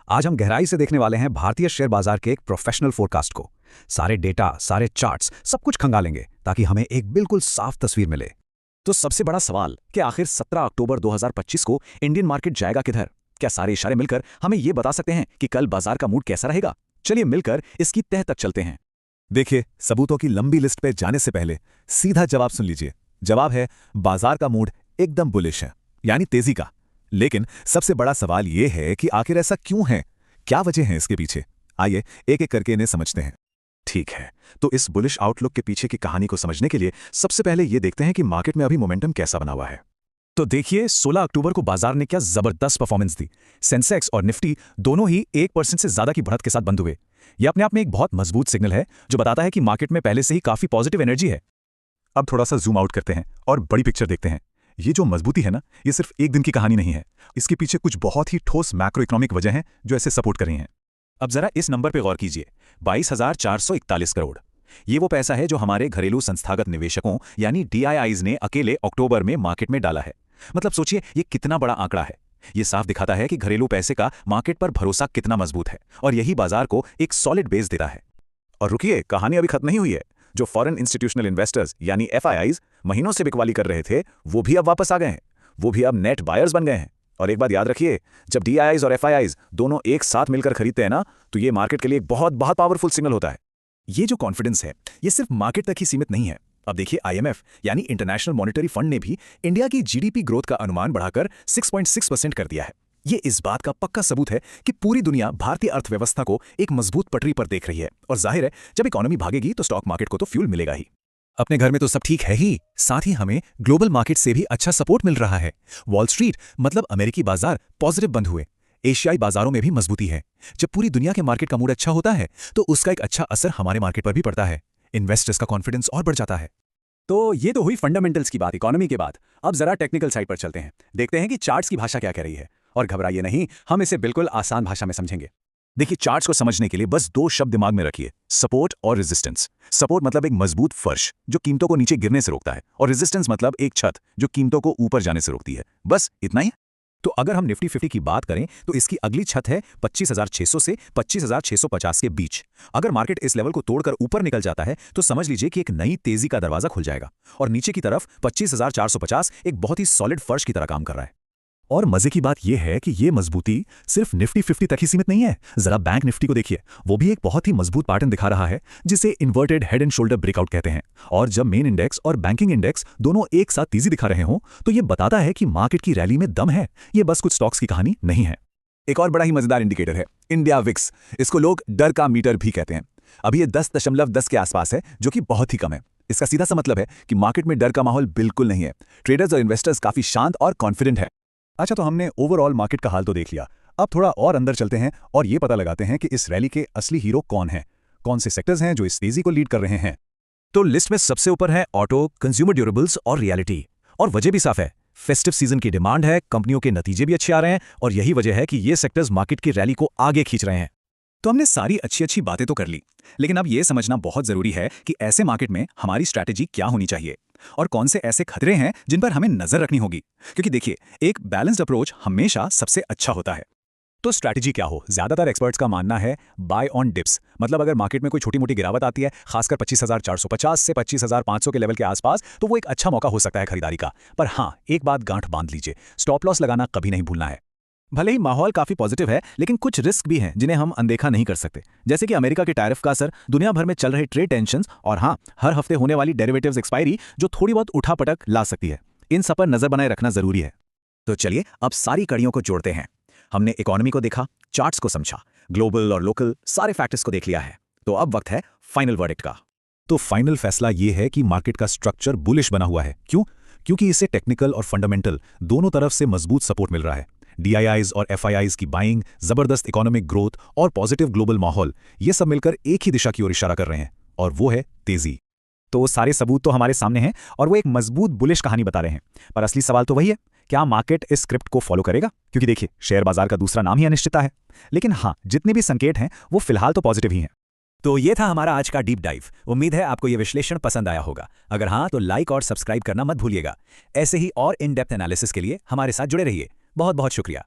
आज हम गहराई से देखने वाले हैं भारतीय शेयर बाजार के एक प्रोफेशनल फोरकास्ट को। सारे डेटा, सारे चार्ट्स, सब कुछ खंगालेंगे ताकि हमें एक बिल्कुल साफ तस्वीर मिले। तो सबसे बड़ा सवाल कि आखिर 17 अक्टूबर 2025 को इंडियन मार्केट जाएगा किधर? क्या सारे इशारे मिलकर हमें ये बता सकते हैं कि कल बाजार का मूड कैसा रहेगा? चलिए मिलकर इसकी तह तक चलते हैं। देखिए, सबूतों की लंबी लिस्ट पे जाने से पहले सीधा जवाब सुन लीजिए। जवाब है बाजार का मूड एकदम बुलिश है, यानी तेजी का। लेकिन सबसे बड़ा सवाल यह है कि आखिर ऐसा क्यों है, क्या वजह है इसके पीछे। आइए एक एक करके इन्हें समझते हैं। ठीक है, तो इस बुलिश आउटलुक के पीछे की कहानी को समझने के लिए सबसे पहले ये देखते हैं कि मार्केट में अभी मोमेंटम कैसा बना हुआ है। तो देखिए, 16 अक्टूबर को बाजार ने क्या जबरदस्त परफॉर्मेंस दी। सेंसेक्स और निफ्टी दोनों ही 1% से ज्यादा की बढ़त के साथ बंद हुए। यह अपने आप में एक बहुत मजबूत सिग्नल है जो बताता है कि मार्केट में पहले से ही काफी पॉजिटिव एनर्जी है। अब थोड़ा सा जूम आउट करते हैं और बड़ी पिक्चर देखते हैं। ये जो मजबूती है ना, ये सिर्फ एक दिन की कहानी नहीं है। इसके पीछे कुछ बहुत ही ठोस मैक्रो इकोनॉमिक वजह हैं जो ऐसे सपोर्ट कर रही हैं। अब जरा इस नंबर पे गौर कीजिए, 22,441 करोड़। ये वो पैसा है जो हमारे घरेलू संस्थागत निवेशकों यानी DIIs ने अकेले अक्टूबर में मार्केट में डाला है। मतलब सोचिए, ये कितना बड़ा आंकड़ा है। ये साफ दिखाता है कि घरेलू पैसे का मार्केट पर भरोसा कितना मजबूत है और यही बाजार को एक सॉलिड बेस देता है। और रुकिए, कहानी अभी खत्म नहीं हुई है। जो फॉरेन इंस्टीट्यूशनल इन्वेस्टर्स यानी FIIs महीनों से बिकवाली कर रहे थे, वो भी अब वापस आ गए हैं। वो भी अब नेट बायर्स बन गए हैं। और एक बात याद रखिए, जब DIIs और FIIs दोनों एक साथ मिलकर खरीदते हैं ना, तो ये मार्केट के लिए एक बहुत बहुत पावरफुल सिग्नल होता है। ये जो कॉन्फिडेंस है, ये सिर्फ मार्केट तक ही सीमित नहीं है। अब देखिए, IMF यानी इंटरनेशनल मॉनेटरी फंड ने भी इंडिया की GDP ग्रोथ का अनुमान बढ़ाकर 6.6% कर दिया है। ये इस बात का पक्का सबूत है कि पूरी दुनिया भारतीय अर्थव्यवस्था को एक मजबूत पटरी पर देख रही है। और जाहिर है, जब इकोनॉमी भागेगी तो स्टॉक मार्केट को तो फ्यूल मिलेगा ही। अपने घर में तो सब ठीक है ही, साथ ही हमें ग्लोबल मार्केट से भी अच्छा सपोर्ट मिल रहा है। वॉल स्ट्रीट मतलब अमेरिकी बाजार पॉजिटिव बंद हुए। एशियाई बाजारों में भी मजबूती है। जब पूरी दुनिया के मार्केट का मूड अच्छा होता है तो उसका एक अच्छा असर हमारे मार्केट पर भी पड़ता है। इन्वेस्टर्स का कॉन्फिडेंस और बढ़ जाता है। तो ये तो हुई फंडामेंटल्स की बात, इकोनॉमी के बाद। अब जरा टेक्निकल साइड पर चलते हैं, देखते हैं कि चार्ट्स की भाषा क्या कह रही है। और घबराइए नहीं, हम इसे बिल्कुल आसान भाषा में समझेंगे। देखिए, चार्ट्स को समझने के लिए बस दो शब्द दिमाग में रखिए, सपोर्ट और रेजिस्टेंस। सपोर्ट मतलब एक मजबूत फर्श जो कीमतों को नीचे गिरने से रोकता है, और रेजिस्टेंस मतलब एक छत जो कीमतों को ऊपर जाने से रोकती है। बस इतना ही। तो अगर हम निफ्टी 50 की बात करें तो इसकी अगली छत है 25,600 से 25,650 के बीच। अगर मार्केट इस लेवल को तोड़कर ऊपर निकल जाता है तो समझ लीजिए कि एक नई तेजी का दरवाजा खुल जाएगा। और नीचे की तरफ 25,450 एक बहुत ही सॉलिड फर्श की तरह काम कर रहा है। और मजे की बात यह है कि यह मजबूती सिर्फ निफ्टी 50 तक ही सीमित नहीं है। जरा बैंक निफ्टी को देखिए, वो भी एक बहुत ही मजबूत पैटर्न दिखा रहा है जिसे inverted head and shoulder breakout कहते हैं। और जब मेन इंडेक्स और बैंकिंग इंडेक्स दोनों एक साथ तेजी दिखा रहे हों तो यह बताता है कि मार्केट की रैली में दम है। ये बस कुछ स्टॉक्स की कहानी नहीं है। एक और बड़ा ही मजेदार इंडिकेटर है इंडिया विक्स। इसको लोग डर का मीटर भी कहते हैं। अभी ये 10.10 के आसपास है, जो कि बहुत ही कम है। इसका सीधा सा मतलब है कि मार्केट में डर का माहौल बिल्कुल नहीं है। ट्रेडर्स और इन्वेस्टर्स काफी शांत और कॉन्फिडेंट है। अच्छा, तो हमने ओवरऑल मार्केट का हाल तो देख लिया। अब थोड़ा और अंदर चलते हैं और ये पता लगाते हैं कि इस रैली के असली हीरो कौन हैं, कौन से सेक्टर्स हैं जो इस तेजी को लीड कर रहे हैं। तो लिस्ट में सबसे ऊपर है ऑटो, कंज्यूमर ड्यूरेबल्स और रियलिटी। और वजह भी साफ है, फेस्टिव सीजन की डिमांड है, कंपनियों के नतीजे भी अच्छे आ रहे हैं और यही वजह है कि ये सेक्टर्स मार्केट की रैली को आगे खींच रहे हैं। तो हमने सारी अच्छी अच्छी बातें तो कर ली, लेकिन अब यह समझना बहुत जरूरी है कि ऐसे मार्केट में हमारी स्ट्रैटेजी क्या होनी चाहिए और कौन से ऐसे खतरे हैं जिन पर हमें नजर रखनी होगी। क्योंकि देखिए, एक बैलेंस्ड अप्रोच हमेशा सबसे अच्छा होता है। तो स्ट्रैटेजी क्या हो? ज्यादातर एक्सपर्ट्स का मानना है बाय ऑन डिप्स। मतलब अगर मार्केट में कोई छोटी मोटी गिरावट आती है, खासकर 25,450 से 25,500 के लेवल के आसपास, तो वो एक अच्छा मौका हो सकता है खरीदारी का। पर हाँ, एक बात गांठ बांध लीजिए, स्टॉप लॉस लगाना कभी नहीं भूलना है। भले ही माहौल काफी पॉजिटिव है, लेकिन कुछ रिस्क भी हैं जिन्हें हम अनदेखा नहीं कर सकते। जैसे कि अमेरिका के टैरिफ का असर, दुनिया भर में चल रहे ट्रेड टेंशंस और हाँ, हर हफ्ते होने वाली डेरिवेटिव्स एक्सपायरी जो थोड़ी बहुत उठापटक ला सकती है। इन सब पर नजर बनाए रखना जरूरी है। तो चलिए अब सारी कड़ियों को जोड़ते हैं। हमने इकोनॉमी को देखा, चार्ट्स को समझा, ग्लोबल और लोकल सारे फैक्टर्स को देख लिया है। तो अब वक्त है फाइनल वर्डिक्ट का। तो फाइनल फैसला यह है कि मार्केट का स्ट्रक्चर बुलिश बना हुआ है। क्यों? क्योंकि इसे टेक्निकल और फंडामेंटल दोनों तरफ से मजबूत सपोर्ट मिल रहा है। DIIs और FIIs की बाइंग, जबरदस्त इकोनॉमिक ग्रोथ और पॉजिटिव ग्लोबल माहौल, ये सब मिलकर एक ही दिशा की ओर इशारा कर रहे हैं, और वो है तेजी। तो सारे सबूत तो हमारे सामने हैं और वो एक मजबूत बुलिश कहानी बता रहे हैं। पर असली सवाल तो वही है, क्या मार्केट इस स्क्रिप्ट को फॉलो करेगा? क्योंकि देखिए, शेयर बाजार का दूसरा नाम ही अनिश्चितता है। लेकिन हाँ, जितने भी संकेत हैं वो फिलहाल तो पॉजिटिव ही हैं। तो ये था हमारा आज का डीप डाइव। उम्मीद है आपको ये विश्लेषण पसंद आया होगा। अगर हाँ, तो लाइक और सब्सक्राइब करना मत भूलिएगा। ऐसे ही और इन डेप्थ एनालिसिस के लिए हमारे साथ जुड़े रहिए। बहुत बहुत शुक्रिया।